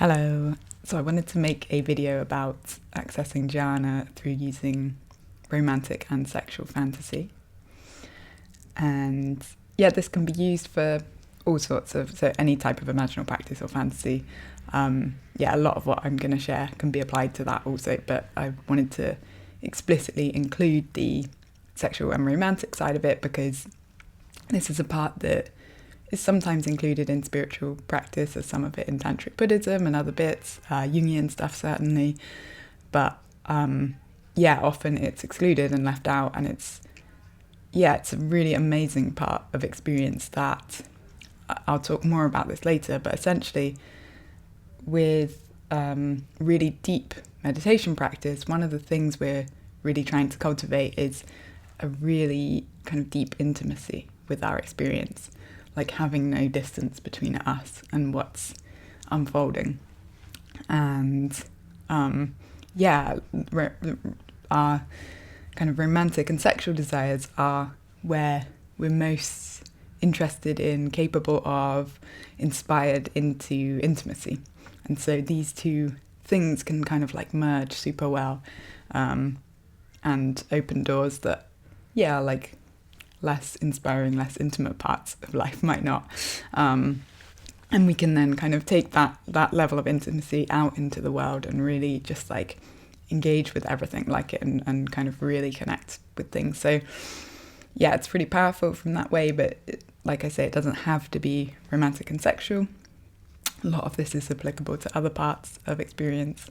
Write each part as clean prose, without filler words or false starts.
Hello. So I wanted to make a video about accessing jhana through using romantic and sexual fantasy. And yeah, this can be used for all sorts of, so any type of imaginal practice or fantasy. A lot of what I'm going to share can be applied to that also, but I wanted to explicitly include the sexual and romantic side of it because this is a part that is sometimes included in spiritual practice, as some of it in Tantric Buddhism and other bits, Jungian stuff certainly, but often it's excluded and left out, and it's a really amazing part of experience that I'll talk more about this later, but essentially with really deep meditation practice, one of the things we're really trying to cultivate is a really kind of deep intimacy with our experience, like having no distance between us and what's unfolding. And our kind of romantic and sexual desires are where we're most interested in, capable of, inspired into intimacy. And so these two things can kind of like merge super well, and open doors that, like less inspiring, less intimate parts of life might not. And we can then kind of take that level of intimacy out into the world and really just like engage with everything like it and kind of really connect with things. So yeah, it's pretty powerful from that way, but like I say, it doesn't have to be romantic and sexual. A lot of this is applicable to other parts of experience.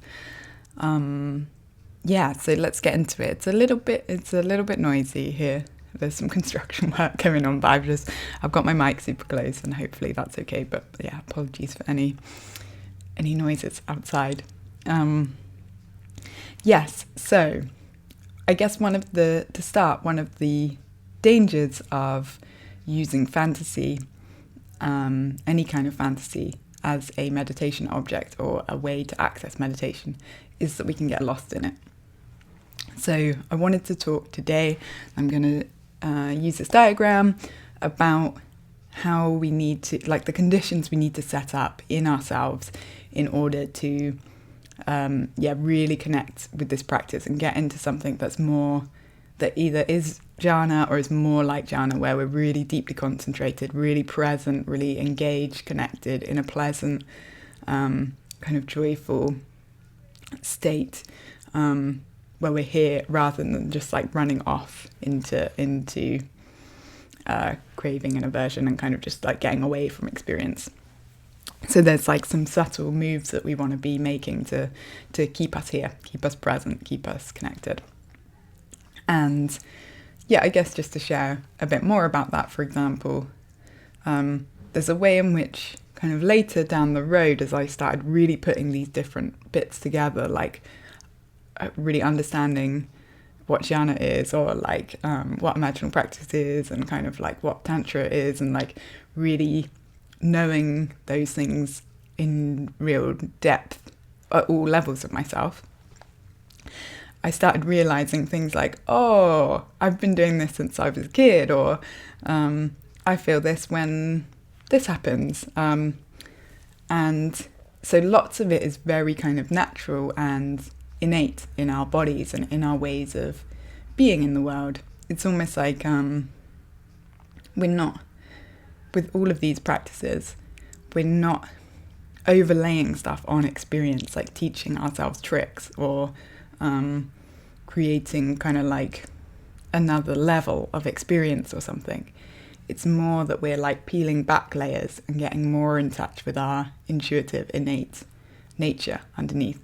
So let's get into it. It's a little bit noisy here. There's some construction work going on, but I've got my mic super close and hopefully that's okay. But yeah, apologies for any noises outside. So I guess one of the dangers of using fantasy, any kind of fantasy, as a meditation object or a way to access meditation is that we can get lost in it. So I wanted to talk today, I'm going to use this diagram about how we need to, like the conditions we need to set up in ourselves in order to really connect with this practice and get into something that's more, that either is jhana or is more like jhana, where we're really deeply concentrated, really present, really engaged, connected in a pleasant, kind of joyful state, where we're here rather than just like running off into craving and aversion and kind of just like getting away from experience. So there's like some subtle moves that we want to be making to keep us here, keep us present, keep us connected. And I guess just to share a bit more about that, for example, there's a way in which kind of later down the road, as I started really putting these different bits together, like really understanding what jhana is, or like what imaginal practice is, and kind of like what tantra is, and like really knowing those things in real depth at all levels of myself, I started realizing things like, oh, I've been doing this since I was a kid, or I feel this when this happens. And so lots of it is very kind of natural and innate in our bodies and in our ways of being in the world. It's almost like we're not, with all of these practices, we're not overlaying stuff on experience, like teaching ourselves tricks or creating kind of like another level of experience or something. It's more that we're like peeling back layers and getting more in touch with our intuitive, innate nature underneath.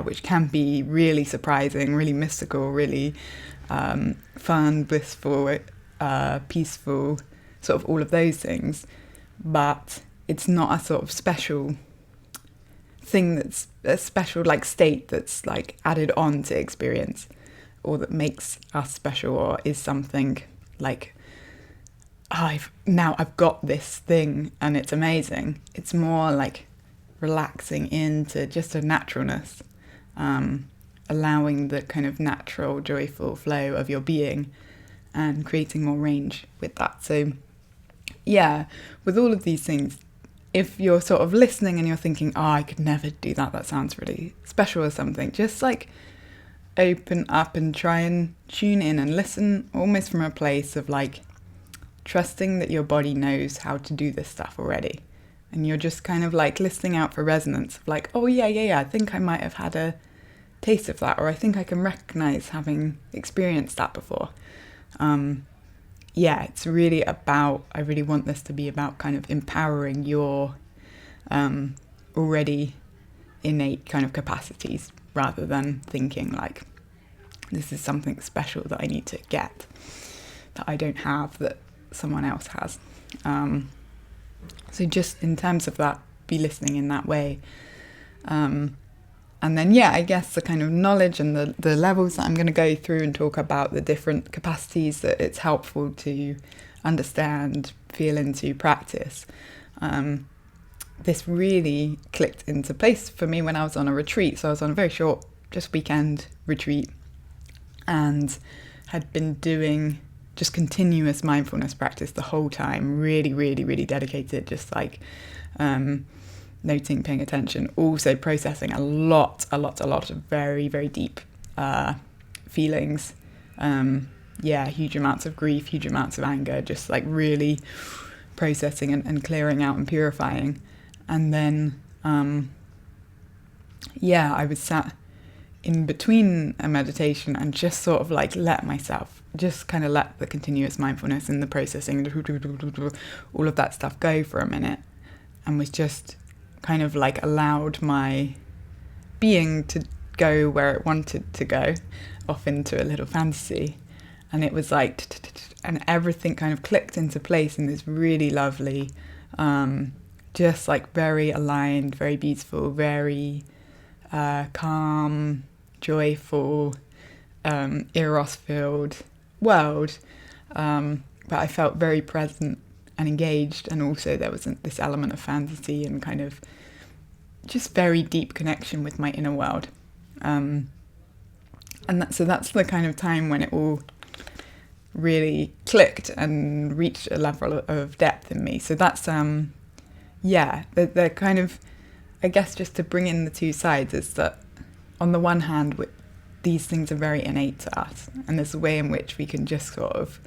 Which can be really surprising, really mystical, really fun, blissful, peaceful, sort of all of those things. But it's not a sort of special thing that's a special like state that's like added on to experience, or that makes us special, or is something like, I've got this thing and it's amazing. It's more like relaxing into just a naturalness, allowing the kind of natural, joyful flow of your being and creating more range with that. So with all of these things, if you're sort of listening and you're thinking, oh, I could never do that, that sounds really special or something, just like open up and try and tune in and listen almost from a place of like trusting that your body knows how to do this stuff already. And you're just kind of like listening out for resonance of like, oh yeah, I think I might have had a taste of that, or I think I can recognize having experienced that before. It's really about, I really want this to be about kind of empowering your already innate kind of capacities, rather than thinking like this is something special that I need to get, that I don't have, that someone else has. So just in terms of that, be listening in that way. And then, I guess the kind of knowledge and the levels that I'm going to go through and talk about the different capacities that it's helpful to understand, feel into, practice. This really clicked into place for me when I was on a retreat. So I was on a very short, just weekend retreat, and had been doing just continuous mindfulness practice the whole time, really, really, really dedicated, just like noting, paying attention, also processing a lot of very, very deep feelings. Huge amounts of grief, huge amounts of anger, just like really processing and clearing out and purifying. And then, I was sat in between a meditation and just sort of like let the continuous mindfulness and the processing, all of that stuff go for a minute, and was just kind of like allowed my being to go where it wanted to go, off into a little fantasy. And it was like, and everything kind of clicked into place in this really lovely, just like very aligned, very beautiful, very calm, joyful, eros-filled world. But I felt very present and engaged, and also there was this element of fantasy and kind of just very deep connection with my inner world. So that's the kind of time when it all really clicked and reached a level of depth in me. So that's they're kind of, I guess, just to bring in the two sides, is that on the one hand these things are very innate to us, and there's a way in which we can just sort of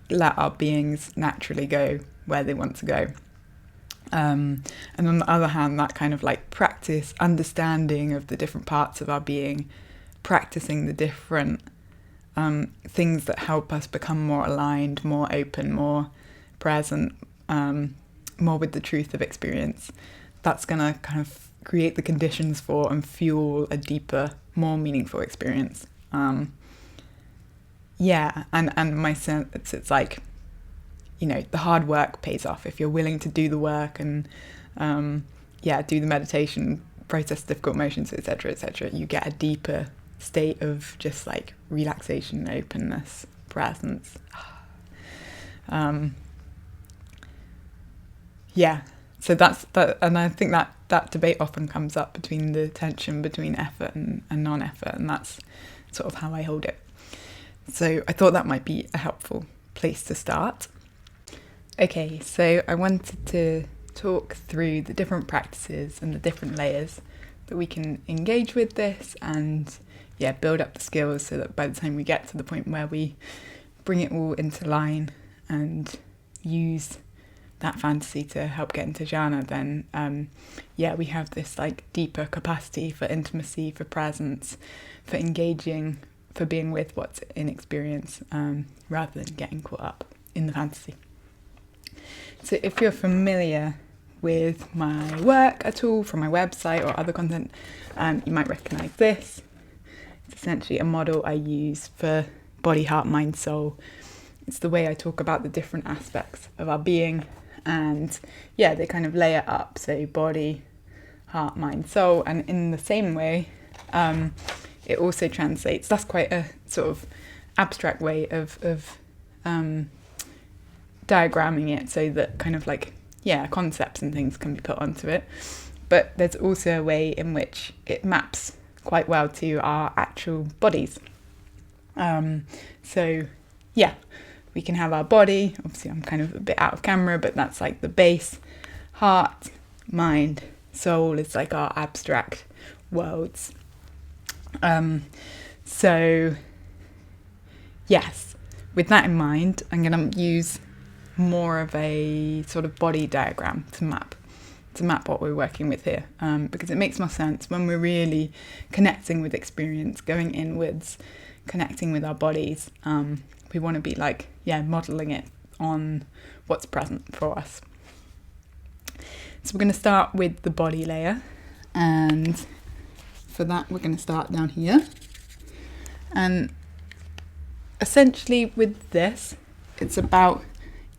let our beings naturally go where they want to go. And on the other hand, that kind of like practice, understanding of the different parts of our being, practicing the different things that help us become more aligned, more open, more present, more with the truth of experience. That's going to kind of create the conditions for and fuel a deeper, more meaningful experience. And my sense, it's like, the hard work pays off if you're willing to do the work and do the meditation, process difficult emotions, etc. You get a deeper state of just like relaxation, openness, presence. So that's that, and I think that debate often comes up between the tension between effort and non-effort, and that's sort of how I hold it. So I thought that might be a helpful place to start. Okay, so I wanted to talk through the different practices and the different layers that we can engage with this, and build up the skills so that by the time we get to the point where we bring it all into line and use that fantasy to help get into jhana, then we have this like deeper capacity for intimacy, for presence, for engaging, for being with what's in experience, rather than getting caught up in the fantasy. So if you're familiar with my work at all from my website or other content, you might recognise this. It's essentially a model I use for body, heart, mind, soul. It's the way I talk about the different aspects of our being, and they kind of layer up, so body, heart, mind, soul, and in the same way it also translates. That's quite a sort of abstract way of diagramming it, so that kind of like concepts and things can be put onto it, but there's also a way in which it maps quite well to our actual bodies. We can have our body, obviously I'm kind of a bit out of camera, but that's like the base. heart, mind, soul is like our abstract worlds. So yes, with that in mind, I'm going to use more of a sort of body diagram to map what we're working with here, because it makes more sense when we're really connecting with experience, going inwards, connecting with our bodies. We want to be like, modeling it on what's present for us. So we're going to start with the body layer, and for that we're going to start down here. And essentially with this, it's about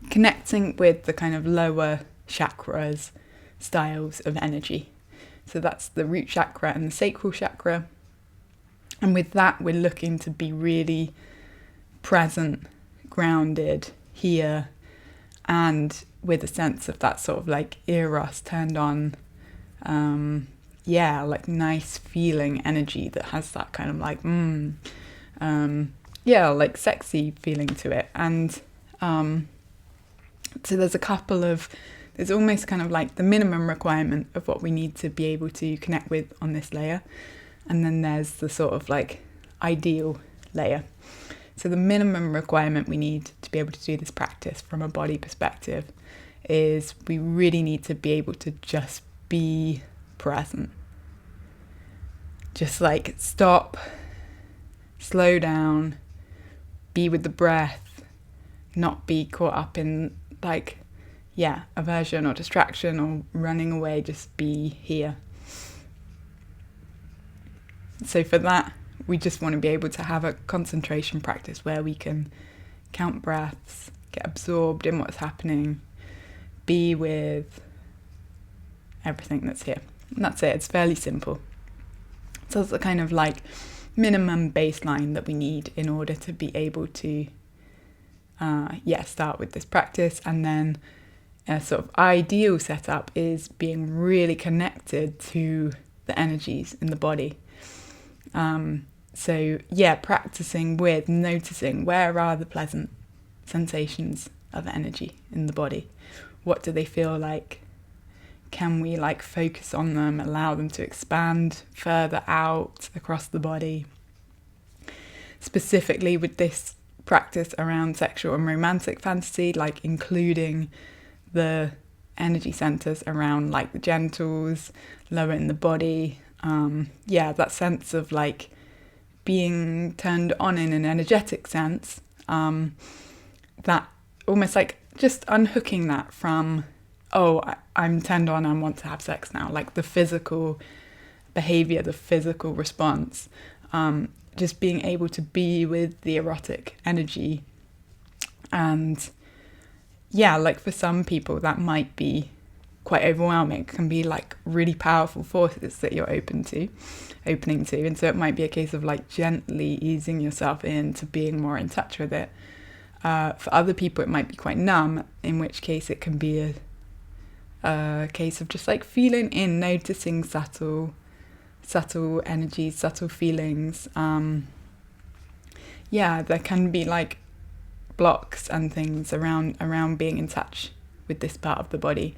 connecting with the kind of lower chakras, styles of energy. So that's the root chakra and the sacral chakra. And with that, we're looking to be really present, grounded here, and with a sense of that sort of like eros turned on, like nice feeling energy that has that kind of like, like sexy feeling to it. And so there's almost kind of like the minimum requirement of what we need to be able to connect with on this layer. And then there's the sort of like ideal layer. So the minimum requirement we need to be able to do this practice from a body perspective is we really need to be able to just be present. Just like stop, slow down, be with the breath, not be caught up in like, aversion or distraction or running away, just be here. So for that, we just want to be able to have a concentration practice where we can count breaths, get absorbed in what's happening, be with everything that's here. And that's it. It's fairly simple. So it's the kind of like minimum baseline that we need in order to be able to start with this practice. And then a sort of ideal setup is being really connected to the energies in the body. Practicing with noticing where are the pleasant sensations of energy in the body. What do they feel like? Can we like focus on them, allow them to expand further out across the body? Specifically with this practice around sexual and romantic fantasy, like including the energy centers around like the genitals, lower in the body. That sense of like being turned on in an energetic sense, that almost like just unhooking that from, I'm turned on and want to have sex now, like the physical behavior, the physical response, just being able to be with the erotic energy. And like for some people that might be quite overwhelming. It can be like really powerful forces that you're opening to. And so it might be a case of like gently easing yourself into being more in touch with it. For other people, it might be quite numb, in which case it can be a case of just like feeling in, noticing subtle energies, subtle feelings. There can be like blocks and things around being in touch with this part of the body.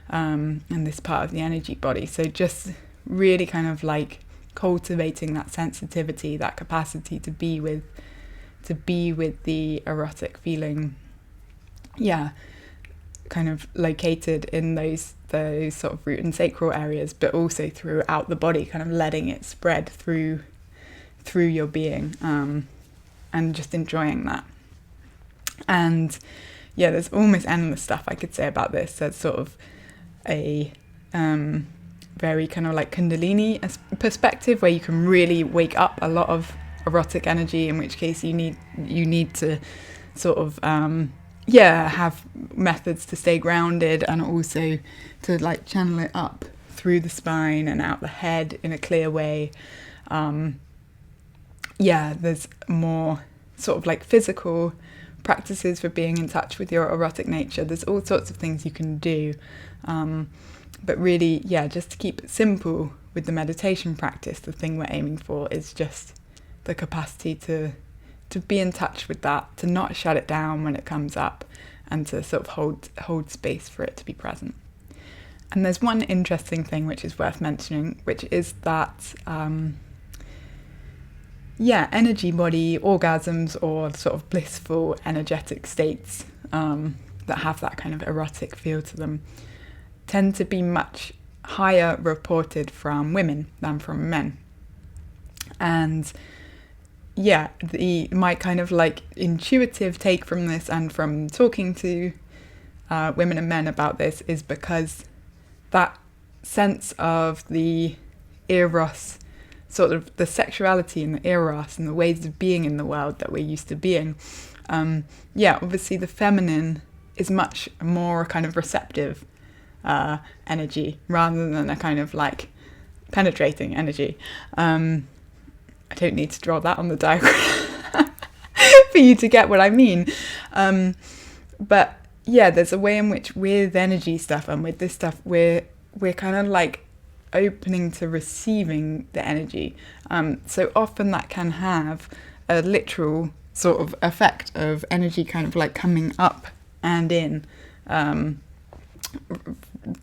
And this part of the energy body. So just really kind of like cultivating that sensitivity, that capacity to be with the erotic feeling. Kind of located in those sort of root and sacral areas, but also throughout the body, kind of letting it spread through your being, and just enjoying that. And there's almost endless stuff I could say about this. There's sort of a very kind of like Kundalini perspective where you can really wake up a lot of erotic energy, in which case you need to sort of have methods to stay grounded and also to like channel it up through the spine and out the head in a clear way. There's more sort of like physical practices for being in touch with your erotic nature. There's all sorts of things you can do, but really just to keep it simple with the meditation practice, the thing we're aiming for is just the capacity to be in touch with that, to not shut it down when it comes up, and to sort of hold space for it to be present. And there's one interesting thing which is worth mentioning, which is that, energy body orgasms, or sort of blissful energetic states that have that kind of erotic feel to them, tend to be much higher reported from women than from men. And my kind of like intuitive take from this, and from talking to women and men about this, is because that sense of the eros, sort of the sexuality and the eros and the ways of being in the world that we're used to being, obviously the feminine is much more kind of receptive energy rather than a kind of like penetrating energy. I don't need to draw that on the diagram for you to get what I mean. But there's a way in which with energy stuff and with this stuff, we're kind of like opening to receiving the energy. So often that can have a literal sort of effect of energy kind of like coming up and in,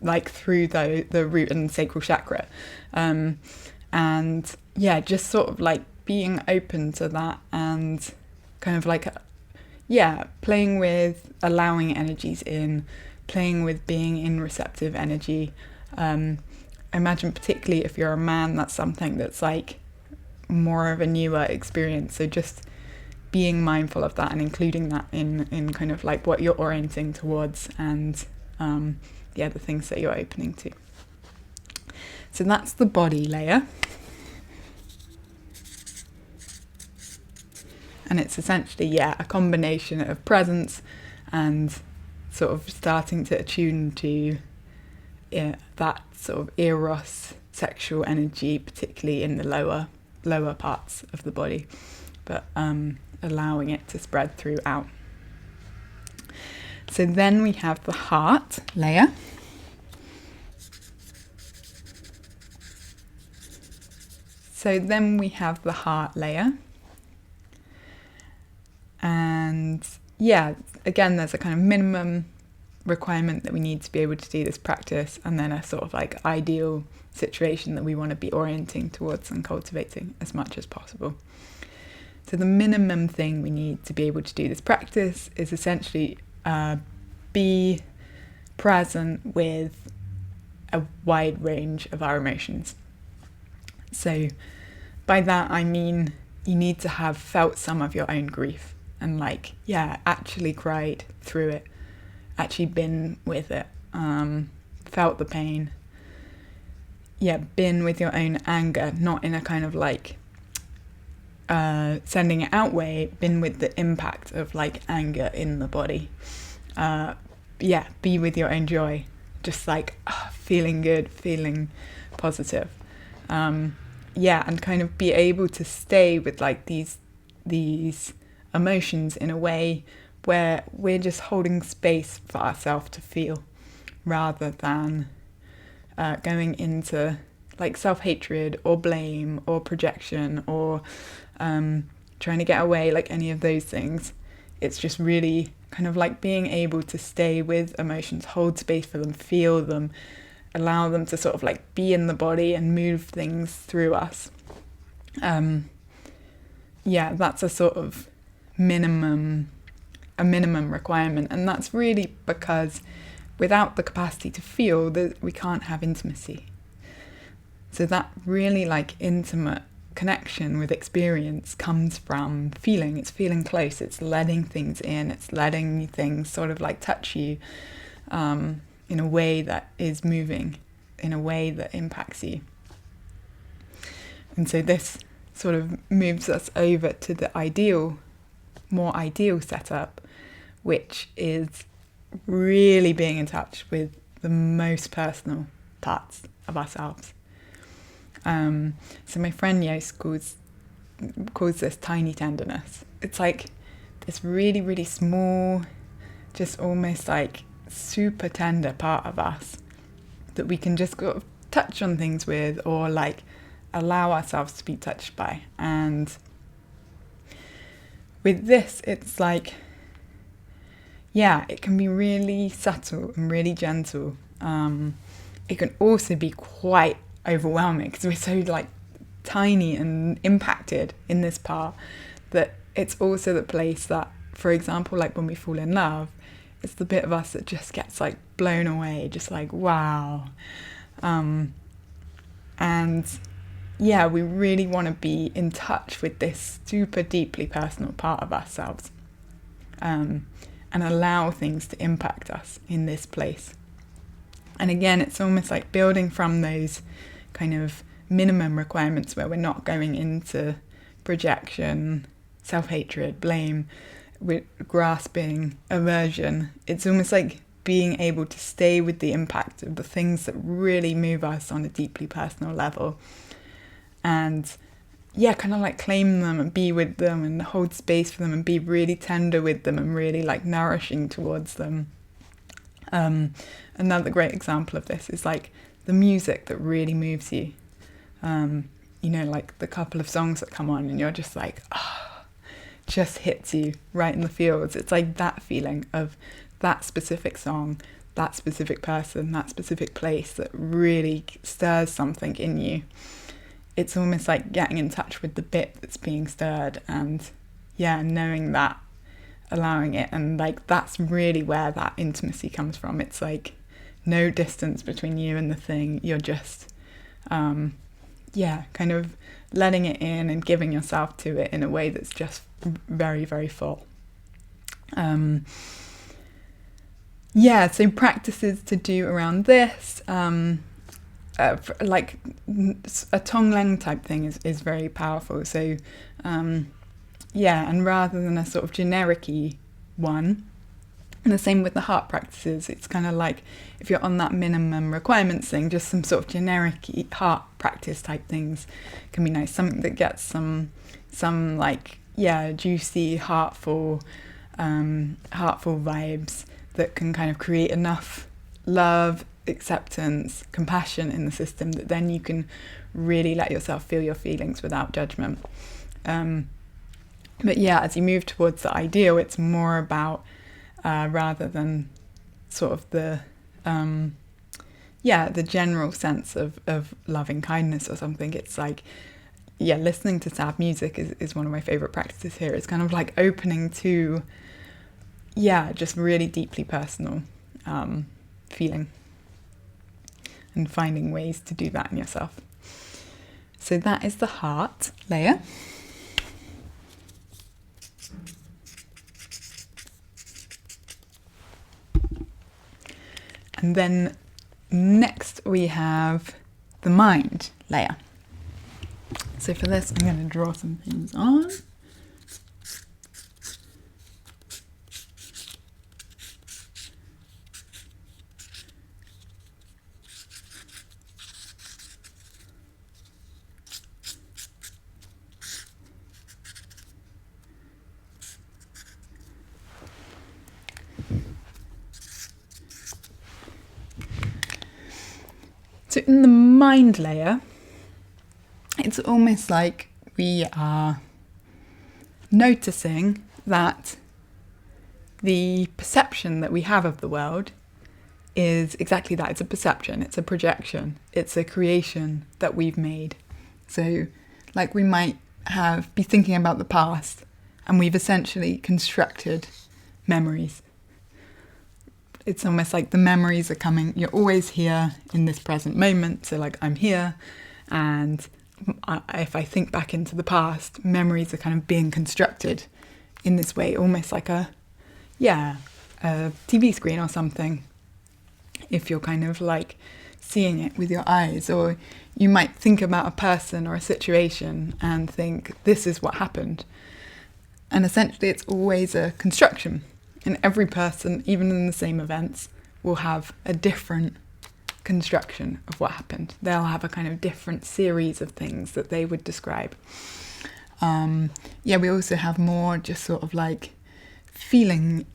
like through the root and sacral chakra. Just sort of like being open to that, and kind of like, playing with allowing energies in, playing with being in receptive energy. Imagine particularly if you're a man, that's something that's like more of a newer experience. So just being mindful of that and including that in kind of like what you're orienting towards, and the things that you're opening to. So that's the body layer. And it's essentially, a combination of presence and sort of starting to attune to that sort of eros sexual energy, particularly in the lower parts of the body, but allowing it to spread throughout. So then we have the heart layer. And again, there's a kind of minimum requirement that we need to be able to do this practice, and then a sort of like ideal situation that we want to be orienting towards and cultivating as much as possible. So the minimum thing we need to be able to do this practice is essentially be present with a wide range of our emotions. So by that I mean you need to have felt some of your own grief, and actually cried through it, actually been with it, felt the pain, been with your own anger, not in a kind of like sending it out way, been with the impact of like anger in the body, be with your own joy, just like feeling good, feeling positive, and kind of be able to stay with like these emotions in a way where we're just holding space for ourselves to feel, rather than going into like self-hatred or blame or projection or trying to get away, like any of those things. It's just really kind of like being able to stay with emotions, hold space for them, feel them, allow them to sort of like be in the body and move things through us. That's a sort of minimum requirement, and that's really because without the capacity to feel, we can't have intimacy. So that really like intimate connection with experience comes from feeling. It's feeling close, it's letting things in, it's letting things sort of like touch you in a way that is moving, in a way that impacts you. And so this sort of moves us over to the more ideal setup, which is really being in touch with the most personal parts of ourselves. So my friend Yos calls this tiny tenderness. It's like this really, really small, just almost like super tender part of us that we can just sort of touch on things with, or like allow ourselves to be touched by. And with this, it's like, it can be really subtle and really gentle. it can also be quite overwhelming because we're so like tiny and impacted in this part, that it's also the place that, for example, like when we fall in love, it's the bit of us that just gets like blown away, just like wow. And yeah, we really want to be in touch with this super deeply personal part of ourselves, and allow things to impact us in this place. And again, it's almost like building from those kind of minimum requirements where we're not going into projection, self-hatred, blame, with grasping, aversion. It's almost like being able to stay with the impact of the things that really move us on a deeply personal level, and yeah, kind of like claim them and be with them and hold space for them and be really tender with them and really like nourishing towards them. Another great example of this is like the music that really moves you. You know, like the couple of songs that come on and you're just like, just hits you right in the feels. It's like that feeling of that specific song, that specific person, that specific place that really stirs something in you. It's almost like getting in touch with the bit that's being stirred, and yeah, knowing that, allowing it, and like that's really where that intimacy comes from. It's like no distance between you and the thing. You're just kind of letting it in and giving yourself to it in a way that's just very, very full. So practices to do around this, like a Tonglen type thing is very powerful. So and rather than a sort of generic-y one, and the same with the heart practices, it's kind of like if you're on that minimum requirements thing, just some sort of generic heart practice type things can be nice. Something that gets some like juicy, heartful vibes that can kind of create enough love, acceptance, compassion in the system that then you can really let yourself feel your feelings without judgment. But yeah, as you move towards the ideal, it's more about rather than sort of the general sense of loving kindness or something. It's like, listening to sad music is one of my favorite practices here. It's kind of like opening to, just really deeply personal feeling, and finding ways to do that in yourself. So that is the heart layer. And then next we have the mind layer. So for this, I'm going to draw some things on. So in the mind layer, it's almost like we are noticing that the perception that we have of the world is exactly that. It's a perception, it's a projection, it's a creation that we've made. So like we might be thinking about the past, and we've essentially constructed memories. It's almost like the memories are coming, you're always here in this present moment. So like I'm here, and if I think back into the past, memories are kind of being constructed in this way, almost like a TV screen or something. If you're kind of like seeing it with your eyes, or you might think about a person or a situation and think, this is what happened. And essentially it's always a construction. And every person, even in the same events, will have a different construction of what happened. They'll have a kind of different series of things that they would describe. We also have more just sort of like feeling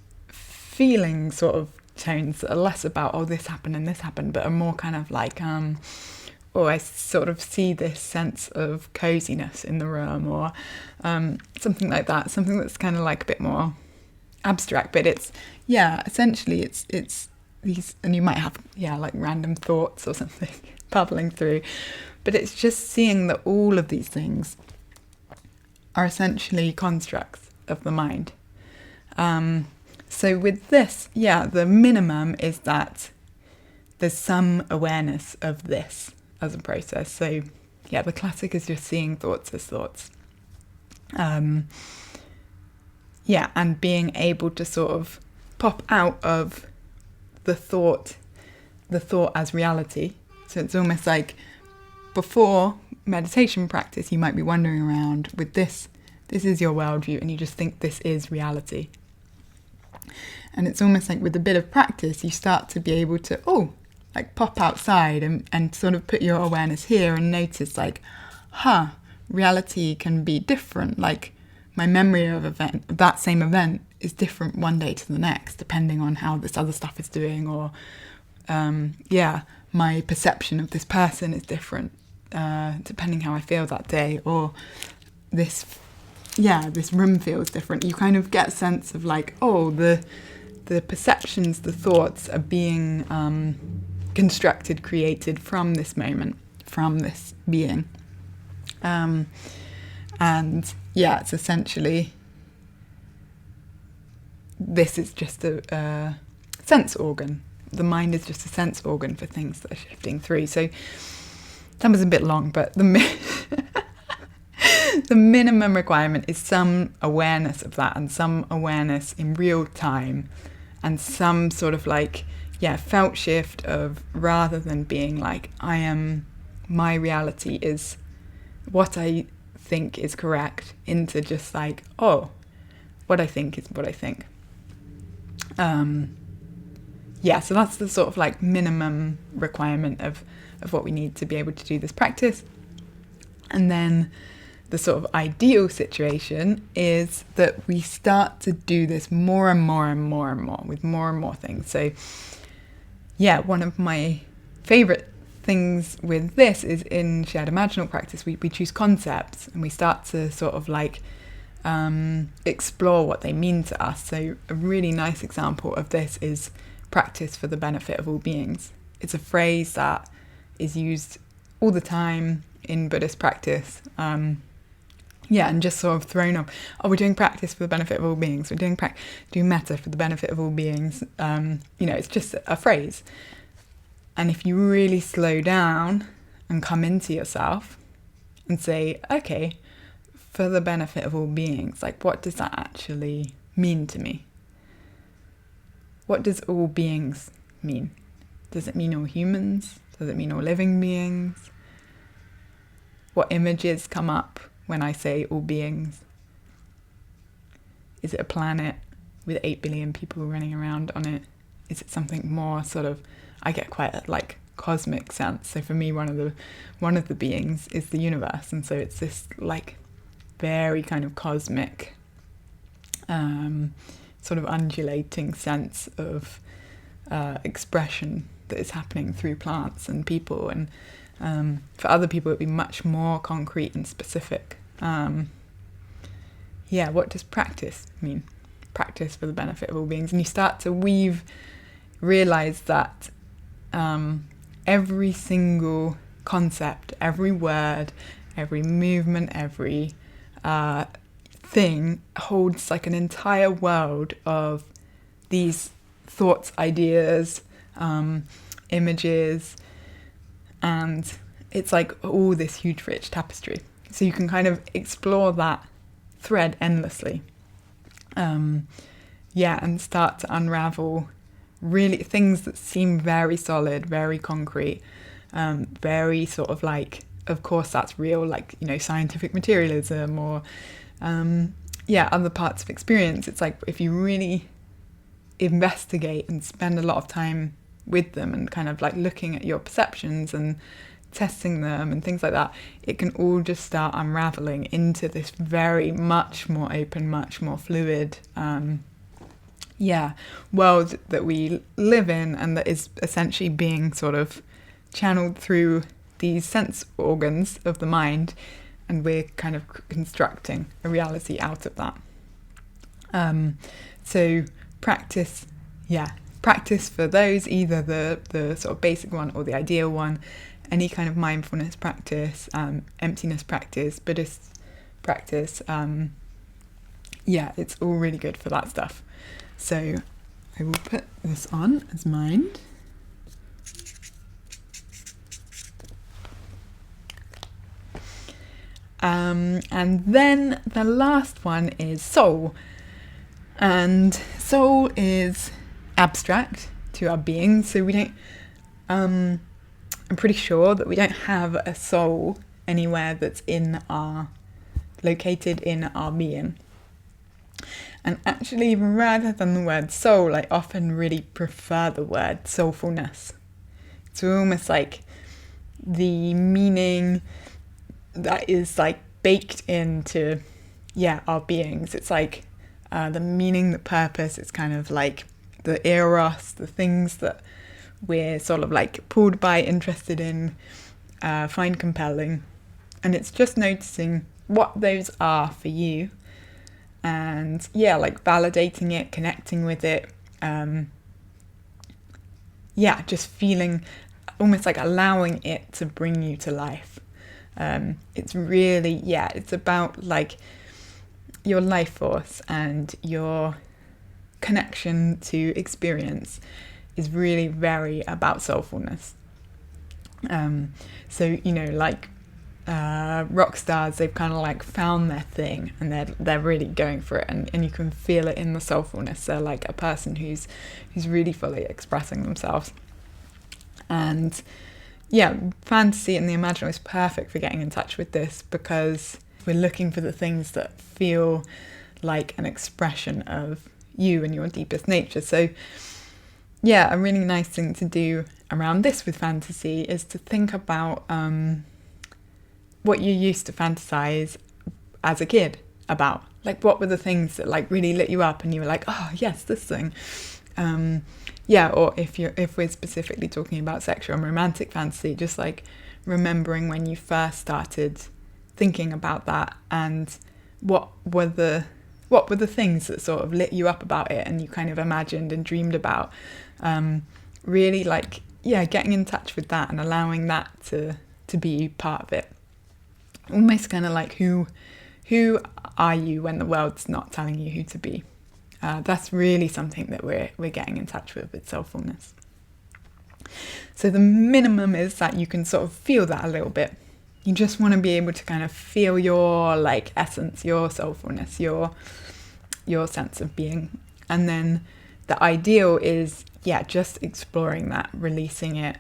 sort of tones that are less about, this happened and this happened, but are more kind of like, I sort of see this sense of coziness in the room, or something like that. Something that's kind of like a bit more abstract, but it's essentially it's these, and you might have, like random thoughts or something bubbling through, but it's just seeing that all of these things are essentially constructs of the mind. So with this, the minimum is that there's some awareness of this as a process. So the classic is just seeing thoughts as thoughts. And being able to sort of pop out of the thought as reality. So it's almost like before meditation practice, you might be wandering around with this is your worldview, and you just think this is reality. And it's almost like with a bit of practice, you start to be able to, pop outside and sort of put your awareness here and notice reality can be different. Like my memory of that same event is different one day to the next, depending on how this other stuff is doing, or my perception of this person is different, depending how I feel that day, or this room feels different. You kind of get a sense of the perceptions, the thoughts are being constructed, created from this moment, from this being. It's essentially, this is just a sense organ. The mind is just a sense organ for things that are shifting through. So that was a bit long, but the minimum requirement is some awareness of that, and some awareness in real time, and some sort of felt shift of, rather than being my reality is what I think is correct, into just what I think is what I think. So that's the sort of minimum requirement of what we need to be able to do this practice. And then the sort of ideal situation is that we start to do this more and more and more and more with more and more things. So one of my favorite things with this is in shared imaginal practice, we choose concepts and we start to sort of explore what they mean to us. So a really nice example of this is practice for the benefit of all beings. It's a phrase that is used all the time in Buddhist practice. And just sort of thrown up. We're doing practice for the benefit of all beings. We're doing metta for the benefit of all beings. It's just a phrase. And if you really slow down and come into yourself and say, okay, for the benefit of all beings, what does that actually mean to me? What does all beings mean? Does it mean all humans? Does it mean all living beings? What images come up when I say all beings? Is it a planet with 8 billion people running around on it? Is it something more sort of, I get quite a cosmic sense. So for me, one of the beings is the universe. And so it's this very kind of cosmic, sort of undulating sense of expression that is happening through plants and people. And for other people, it'd be much more concrete and specific. What does practice mean? Practice for the benefit of all beings. And you start to realize that every single concept, every word, every movement, every thing holds an entire world of these thoughts, ideas, images, and it's all this huge rich tapestry. So you can kind of explore that thread endlessly. And start to unravel really things that seem very solid, very concrete, very sort of of course that's real, scientific materialism or other parts of experience. It's if you really investigate and spend a lot of time with them and kind of looking at your perceptions and testing them and things like that, it can all just start unraveling into this very much more open, much more fluid world that we live in, and that is essentially being sort of channeled through these sense organs of the mind, and we're kind of constructing a reality out of that. So practice practice for those, either the sort of basic one or the ideal one, any kind of mindfulness practice, emptiness practice, Buddhist practice, it's all really good for that stuff. So I will put this on as mind. And then the last one is soul. And soul is abstract to our being, so we don't, I'm pretty sure that we don't have a soul anywhere that's located in our being. And actually, rather than the word soul, I often really prefer the word soulfulness. It's almost like the meaning that is like baked into our beings. It's like the meaning, the purpose. It's kind of like the eros, the things that we're sort of like pulled by, interested in, find compelling. And it's just noticing what those are for you, and like validating it, connecting with it, just feeling, almost like allowing it to bring you to life. It's really, it's about like your life force, and your connection to experience is really very about soulfulness. So, like rock stars, they've kind of like found their thing, and they're really going for it, and you can feel it in the soulfulness. They're like a person who's really fully expressing themselves. And fantasy and the imaginal is perfect for getting in touch with this, because we're looking for the things that feel like an expression of you and your deepest nature. So a really nice thing to do around this with fantasy is to think about what you used to fantasize as a kid about. Like, what were the things that like really lit you up and you were like, oh yes, this thing. Or if we're specifically talking about sexual and romantic fantasy, just like remembering when you first started thinking about that, and what were the things that sort of lit you up about it, and you kind of imagined and dreamed about. Really like getting in touch with that and allowing that to be part of it. Almost kind of like who are you when the world's not telling you who to be. That's really something that we're getting in touch with soulfulness. So the minimum is that you can sort of feel that a little bit. You just want to be able to kind of feel your like essence, your soulfulness, your sense of being. And then the ideal is just exploring that, releasing it,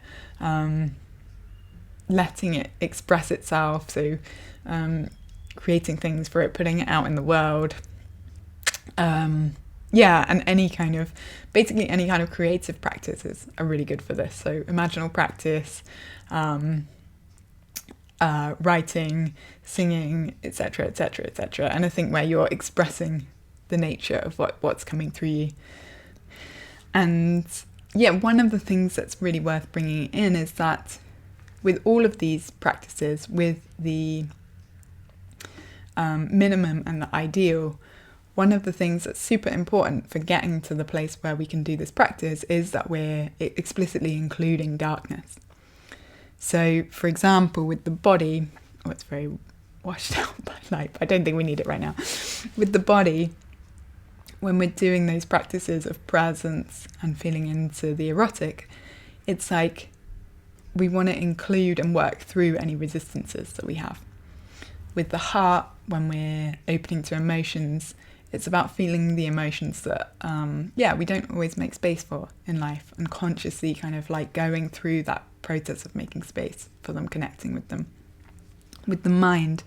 letting it express itself. So creating things for it, putting it out in the world. And any kind of creative practices are really good for this. So imaginal practice, writing, singing, etc., etc., etc. Anything where you're expressing the nature of what's coming through you. And one of the things that's really worth bringing in is that with all of these practices, with the minimum and the ideal, one of the things that's super important for getting to the place where we can do this practice is that we're explicitly including darkness. So, for example, with the body, it's very washed out by life. I don't think we need it right now. With the body, when we're doing those practices of presence and feeling into the erotic, it's like we want to include and work through any resistances that we have. With the heart, when we're opening to emotions, it's about feeling the emotions that, we don't always make space for in life, and consciously kind of like going through that process of making space for them, connecting with them. With the mind,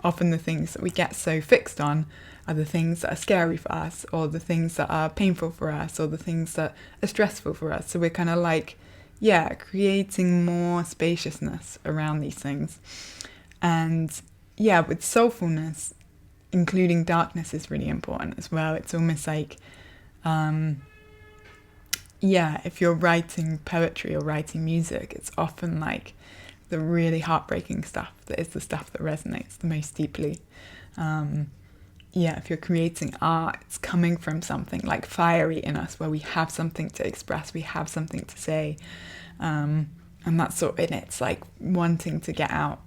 often the things that we get so fixed on are the things that are scary for us, or the things that are painful for us, or the things that are stressful for us. So we're kind of like, creating more spaciousness around these things. And with soulfulness, including darkness is really important as well. It's almost like, if you're writing poetry or writing music, it's often like the really heartbreaking stuff that is the stuff that resonates the most deeply. if you're creating art, it's coming from something like fiery in us, where we have something to express, we have something to say, and that's sort of in it's like wanting to get out.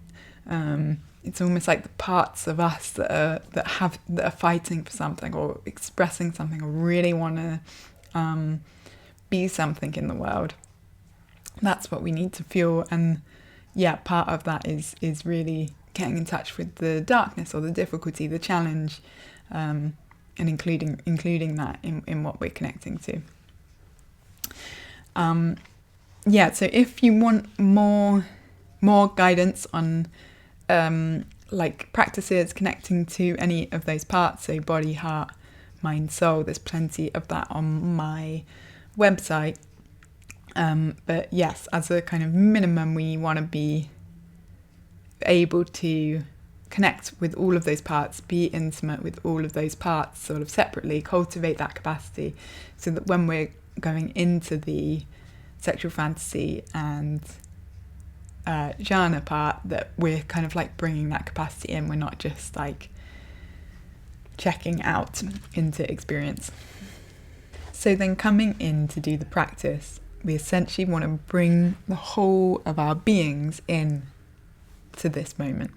It's almost like the parts of us that are fighting for something, or expressing something, or really want to be something in the world. That's what we need to feel. And part of that is really getting in touch with the darkness, or the difficulty, the challenge, and including that in what we're connecting to. So if you want more guidance on like practices connecting to any of those parts, so body, heart, mind, soul, there's plenty of that on my website. But yes, as a kind of minimum, we want to be able to connect with all of those parts, be intimate with all of those parts sort of separately, cultivate that capacity, so that when we're going into the sexual fantasy and jhana part, that we're kind of like bringing that capacity in. We're not just like checking out into experience. So then coming in to do the practice, we essentially want to bring the whole of our beings in to this moment.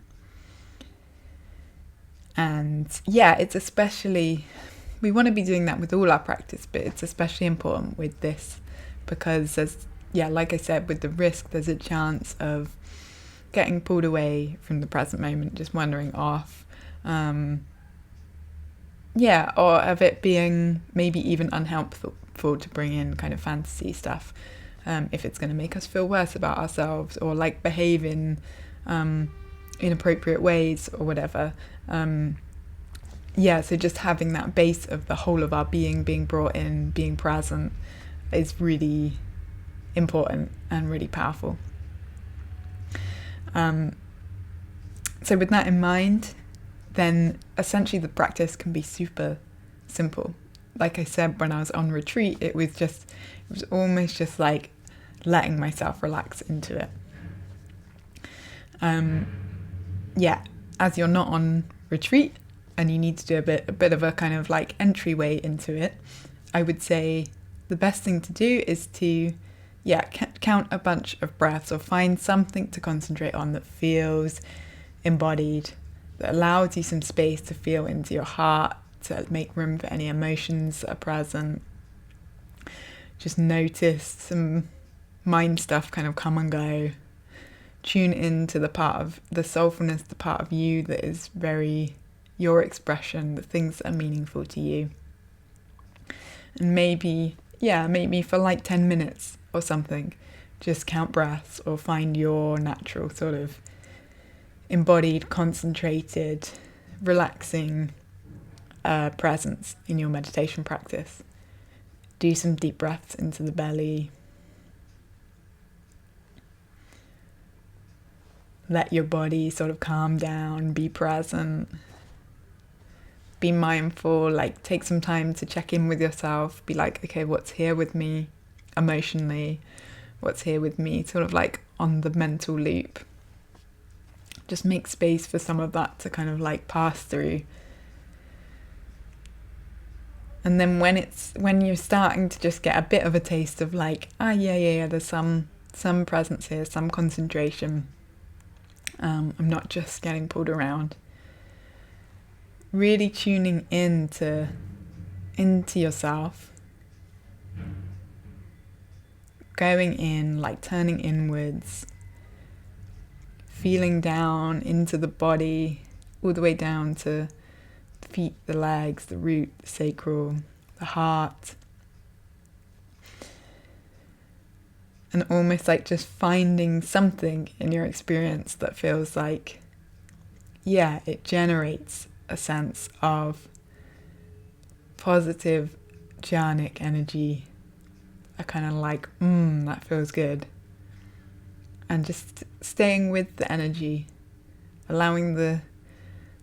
And it's especially, we want to be doing that with all our practice, but it's especially important with this, because there's, like I said, with the risk, there's a chance of getting pulled away from the present moment, just wandering off, or of it being maybe even unhelpful to bring in kind of fantasy stuff, if it's going to make us feel worse about ourselves, or like behave in inappropriate ways or whatever. So just having that base of the whole of our being brought in, being present, is really important and really powerful. So with that in mind, then essentially the practice can be super simple. Like I said, when I was on retreat, it was almost just like letting myself relax into it. As you're not on retreat and you need to do a bit of a kind of like entryway into it, I would say the best thing to do is to count a bunch of breaths, or find something to concentrate on that feels embodied, that allows you some space to feel into your heart, to make room for any emotions that are present. Just notice some mind stuff kind of come and go. Tune into the part of the soulfulness, the part of you that is very your expression, the things that are meaningful to you. And maybe for like 10 minutes or something, just count breaths, or find your natural sort of embodied, concentrated, relaxing presence in your meditation practice. Do some deep breaths into the belly. Let your body sort of calm down, be present. Be mindful, like take some time to check in with yourself. Be like, okay, what's here with me emotionally? What's here with me sort of like on the mental loop? Just make space for some of that to kind of like pass through. And then when you're starting to just get a bit of a taste of like, there's some presence here, some concentration. I'm not just getting pulled around. Really tuning into yourself. Going in, like turning inwards. Feeling down into the body, all the way down to the feet, the legs, the root, the sacral, the heart. And almost like just finding something in your experience that feels like, it generates a sense of positive jhanic energy. A kind of like, that feels good. And just staying with the energy, allowing the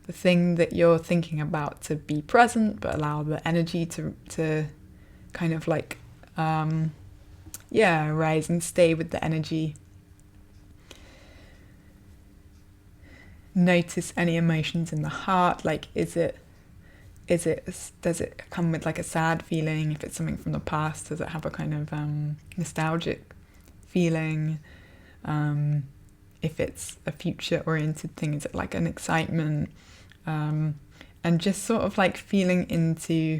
thing that you're thinking about to be present, but allow the energy to kind of like, rise and stay with the energy. Notice any emotions in the heart, like is it does it come with like a sad feeling? If it's something from the past, does it have a kind of nostalgic feeling? If it's a future oriented thing, is it like an excitement? And just sort of like feeling into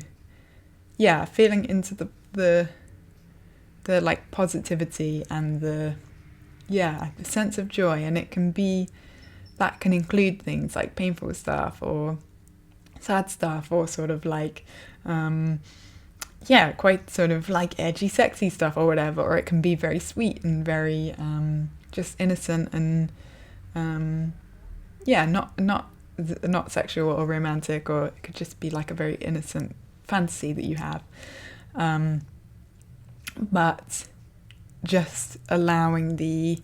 the like positivity and the sense of joy. And that can include things like painful stuff or sad stuff, or sort of like quite sort of like edgy sexy stuff or whatever, or it can be very sweet and very just innocent and not sexual or romantic, or it could just be like a very innocent fantasy that you have, but just allowing the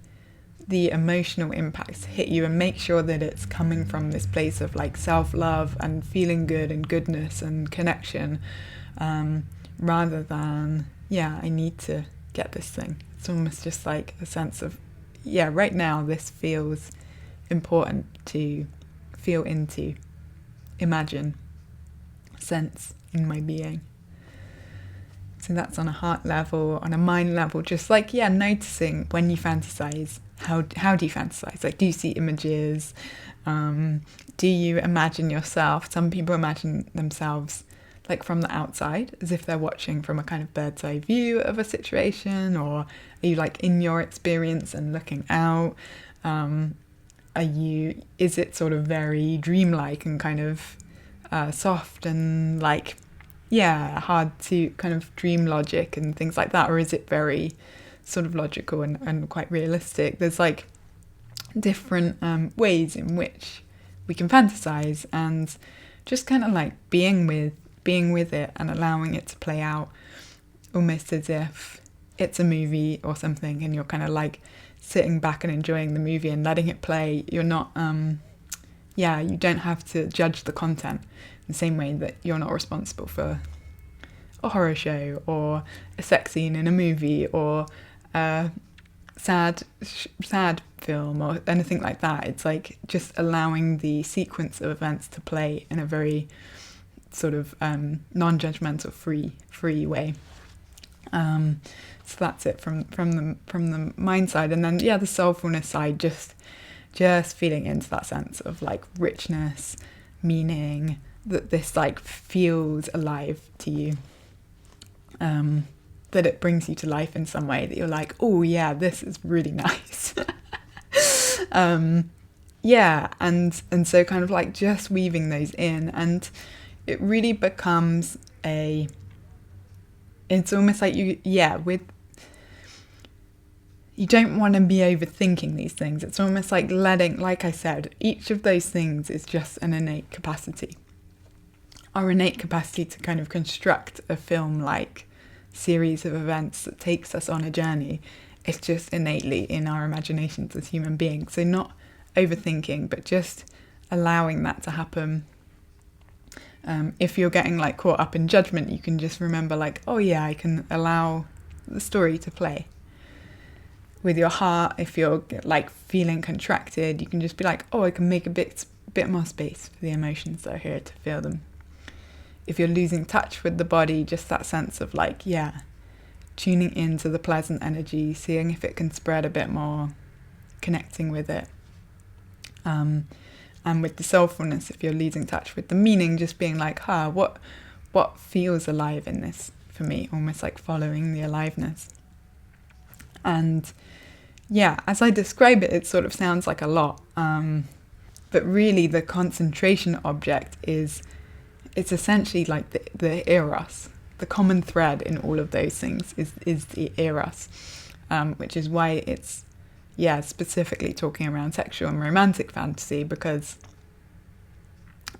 emotional impacts to hit you, and make sure that it's coming from this place of like self-love and feeling good and goodness and connection, rather than I need to get this thing. It's almost just like a sense of right now this feels important to feel into, imagine, sense in my being. So that's on a heart level. On a mind level, just like noticing when you fantasize. How do you fantasize? Like, do you see images? Do you imagine yourself? Some people imagine themselves like from the outside, as if they're watching from a kind of bird's eye view of a situation, or are you like in your experience and looking out? Is it sort of very dreamlike and kind of soft and like hard to kind of dream logic and things like that, or is it very sort of logical and quite realistic? There's like different ways in which we can fantasize, and just kind of like being with it and allowing it to play out, almost as if it's a movie or something, and you're kind of like sitting back and enjoying the movie and letting it play. You're not you don't have to judge the content in the same way that you're not responsible for a horror show or a sex scene in a movie or a sad film or anything like that. It's like just allowing the sequence of events to play in a very sort of non-judgmental, free way. So that's it from the mind side. And then the soulfulness side, just feeling into that sense of like richness, meaning, that this like feels alive to you, that it brings you to life in some way, that you're like, oh yeah, this is really nice. And so kind of like just weaving those in, and it really becomes it's almost like you don't want to be overthinking these things. It's almost like letting, like I said, each of those things is just an innate capacity. Our innate capacity to kind of construct a film-like series of events that takes us on a journey. It's just innately in our imaginations as human beings. So not overthinking, but just allowing that to happen. If you're getting like caught up in judgment, you can just remember like, oh yeah, I can allow the story to play. With your heart, if you're like feeling contracted, you can just be like, oh, I can make a bit more space for the emotions that are here to feel them. If you're losing touch with the body, just that sense of like, tuning into the pleasant energy, seeing if it can spread a bit more, connecting with it. And with the soulfulness, if you're losing touch with the meaning, just being like, what feels alive in this for me? Almost like following the aliveness. And as I describe it, it sort of sounds like a lot. But really the concentration object it's essentially like the eros. The common thread in all of those things is the eros, which is why it's specifically talking around sexual and romantic fantasy, because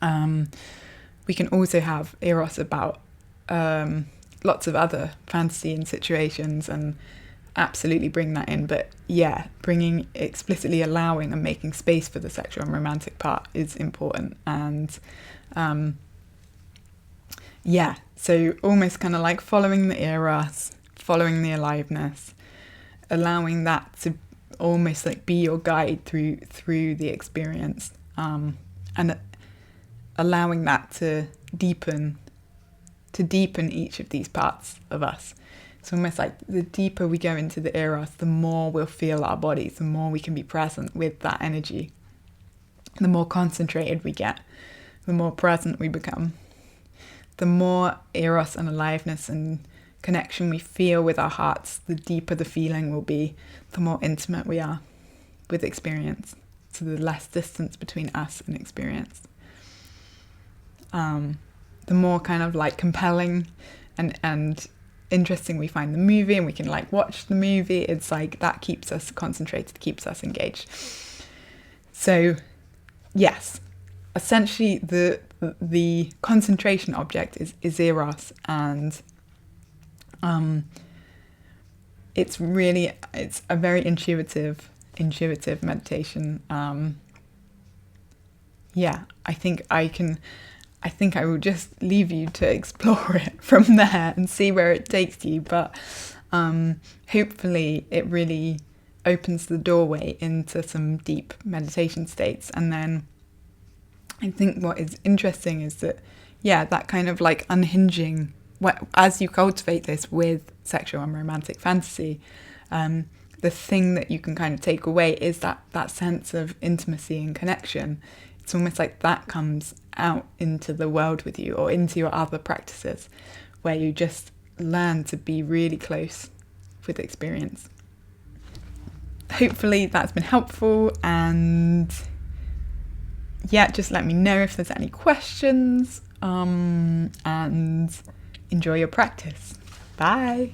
we can also have eros about lots of other fantasy and situations, and absolutely bring that in. But bringing, explicitly allowing and making space for the sexual and romantic part is important. And so almost kind of like following the eros, following the aliveness, allowing that to almost like be your guide through the experience, and allowing that to deepen each of these parts of us. It's almost like the deeper we go into the eros, the more we'll feel our bodies, the more we can be present with that energy. The more concentrated we get, the more present we become. The more eros and aliveness and connection we feel with our hearts, the deeper the feeling will be, the more intimate we are with experience. So the less distance between us and experience. The more kind of like compelling and interesting we find the movie, and we can like watch the movie, it's like that keeps us concentrated, keeps us engaged. So yes, essentially the concentration object is eros, and it's a very intuitive meditation. I think I will just leave you to explore it from there and see where it takes you, but hopefully it really opens the doorway into some deep meditation states. And then I think what is interesting is that, that kind of like unhinging, as you cultivate this with sexual and romantic fantasy, the thing that you can kind of take away is that sense of intimacy and connection. It's almost like that comes out into the world with you, or into your other practices, where you just learn to be really close with experience. Hopefully that's been helpful, and just let me know if there's any questions, and enjoy your practice. Bye.